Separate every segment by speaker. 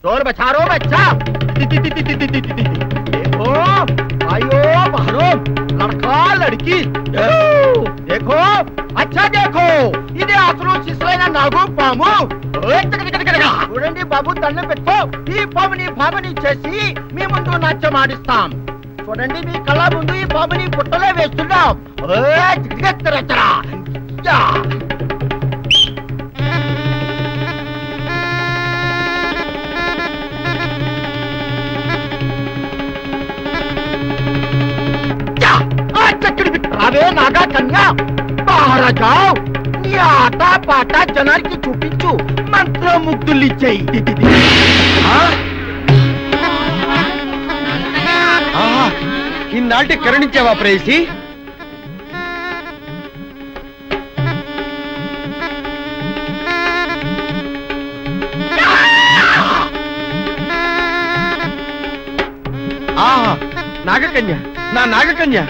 Speaker 1: role बचा रो बच्चा देखो आयो बहरो लड़का लड़की देखो अच्छा देखो इधे అసలు శిశులైన నాగు పాము చూడండి బాబు దండం పెట్టుకో ఈ పాముని భామని చేసి మీ ముందు నాట్యం ఆడిస్తాం చూడండి మీ కళ్ళ ముందు ఈ పాముని పుట్టలో వేస్తున్నాం అవే నాగా కన్యా బాహర జాओ నీ ఆట పాట జనానికి చూపించు మంత్రముగ్ధులు ఇచ్చేయి
Speaker 2: ఇన్నాటి కరుణించావా ప్రేయసి ఆహా నాగకన్య నా నాగకన్య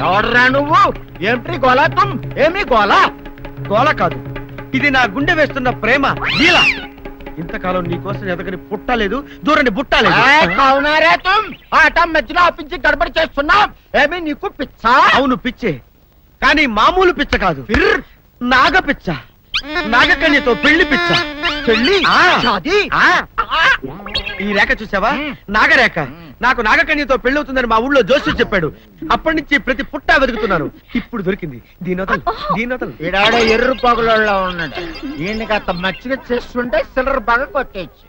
Speaker 1: ఎవడరా నువ్వు ఏమిటి గోలా తుమ్ ఏమి గోలా
Speaker 2: గోల కాదు ఇది నా గుండె వేస్తున్న ప్రేమ లీల ఇంతకాలం నీ కోసం ఎదగని పుట్టలేదు దూరని బుట్టలేదు
Speaker 1: అవునారే తుమ్ ఆట మధ్యలో ఆపించి గడబడి చేస్తున్నాం ఏమి నీకు పిచ్చా
Speaker 2: అవును పిచ్చే కానీ మామూలు పిచ్చ కాదు నాగ పిచ్చ నాగకన్యతో పెళ్లి పిచ్చ
Speaker 1: పెళ్లి
Speaker 2: ఈ రేఖ చూసావా నాగరేఖ నాకు నాగకన్యతో పెళ్ళవుతుందని మా ఊళ్ళో జోస్యం చెప్పాడు అప్పటి నుంచి ప్రతి పుట్టా వెతుకుతున్నాను ఇప్పుడు దొరికింది దీనోతలు
Speaker 1: ఈడాడ ఎర్ర పగులలో ఉన్నాడు ఈయనకి అంత మచ్చిగా చేస్తుంటే సిల్లర్ బాగా కొట్టేచ్చు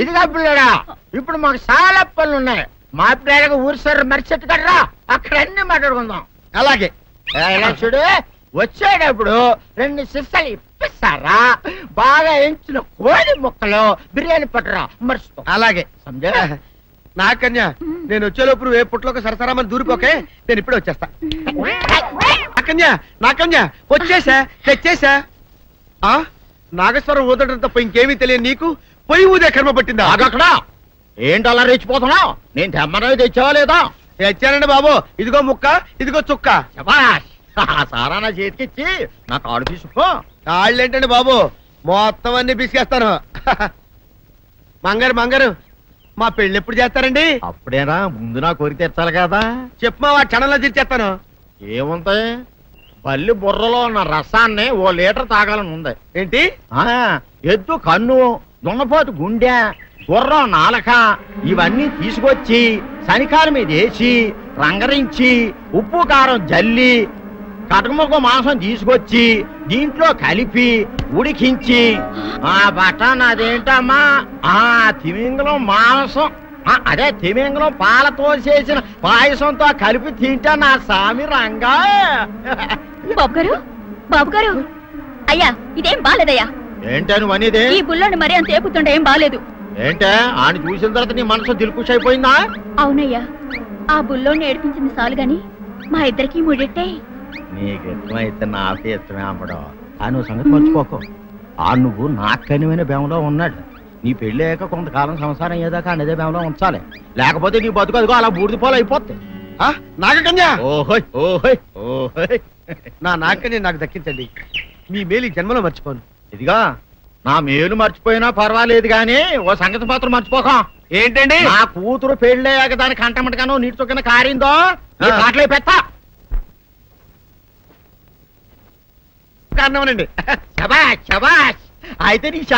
Speaker 1: ఇదిగా పిల్లడా ఇప్పుడు మాకు చాలా పనులు ఉన్నాయి మా పిల్లగా ఊరి సర్ర మరిచెట్టు కడరా అక్కడ అన్ని మాట్లాడుకుందాం
Speaker 2: అలాగే
Speaker 1: ఇలా చూడు వచ్చేటప్పుడు 2 సిస్సలు ఇప్పిస్తారా బాగా ఎంచిన కోడి ముక్కలు బిర్యానీ పట్టరా మర్చిపో
Speaker 2: అలాగే
Speaker 1: సమజా
Speaker 2: నాకన్య నేను వచ్చేలోపు ఏ పుట్లోకి సరసరామని దూరిపోకే నేను ఇప్పుడే వచ్చేస్తా నాకన్య వచ్చేసా తెచ్చేసా నాగేశ్వరం ఊదడం తప్ప ఇంకేమీ తెలియదు నీకు పొయ్యి ఊదే కర్మ పట్టిందా
Speaker 1: అక్కడ ఏంటి అలా రెచ్చిపోతున్నావు నేను తెమ్మనవి తెచ్చావా లేదా
Speaker 2: తెచ్చానండి బాబు ఇదిగో ముక్క ఇదిగో చుక్క
Speaker 1: శభాష్ సారా నా చేతికిచ్చి నా కాడు తీసుకో
Speaker 2: కాళ్ళేంటండి బాబు మొత్తం అన్ని బిసికేస్తాను మంగారు మా పెళ్లి ఎప్పుడు చేస్తారండి
Speaker 1: అప్పుడేనా ముందు నా కోరిక తెచ్చాలి కదా
Speaker 2: చెప్పు మా క్షణంలో తీర్చేస్తాను
Speaker 1: ఏముంటాయి బల్లి బుర్రలో ఉన్న రసాన్ని 1 లీటర్ తాగాలని ఉంది
Speaker 2: ఏంటి
Speaker 1: ఎద్దు కన్ను దున్నపోతు గుండె గుర్రం నాలక ఇవన్నీ తీసుకొచ్చి శనికాల మీద వేసి రంగరించి ఉప్పు కారం జల్లి కటకముక్క మాంసం తీసుకొచ్చి దీంట్లో కలిపి ఉడికించి బటన్ అదేంటమ్మా తిమింగలం మాంసం అదే తిమింగలం పాలతో చేసిన పాయసంతో కలిపి తింటా నా సామి రంగా
Speaker 3: బాబు గారు అయ్యా ఇదేం బాలేదయ్యా
Speaker 1: ఏంటని అనేది
Speaker 3: ఈ బుల్లోని మరీ అంత ఏపుతుండే ఏం బాలేదు
Speaker 1: ఏంటే ఆయన చూసిన తర్వాత నీ మనసు దిల్కుష్ అయిపోయిందా
Speaker 3: అవునయ్యా ఆ బుల్లోని ఏడిపించింది చాలు గాని మా ఇద్దరికి ముడిట్టే
Speaker 1: నీకు ఇష్టమైతే నాకే ఇష్టమే అమ్మడం నువ్వు సంగతి మర్చిపోకు నువ్వు నాకు కనివైన బేమలో ఉన్నాడు నీ పెళ్లి అయ్యాక కొంతకాలం సంసారం అయ్యేదాకా అనేదే బేమలో ఉంచాలి లేకపోతే నీ బతుకు అదిగో అలా బూడిద పోలు అయిపోతాయి
Speaker 2: నాగకన్య
Speaker 1: ఓహోయ్ ఓహోయ్ ఓహోయ్
Speaker 2: నా నాగకన్య నాకు దక్కించండి మీ మేలు జన్మలో మర్చిపోను
Speaker 1: ఇదిగా నా మేలు మర్చిపోయినా పర్వాలేదు గాని ఓ సంగతి మాత్రం మర్చిపోక
Speaker 2: ఏంటండి
Speaker 1: నా కూతురు పెళ్ళయ్యాక దాని కంటమటగానో నీటి చొక్కన కారిందో కాట్లే పెట్ట
Speaker 2: కారణమనండి
Speaker 1: శబాష్ శబాష్ అయితే నీ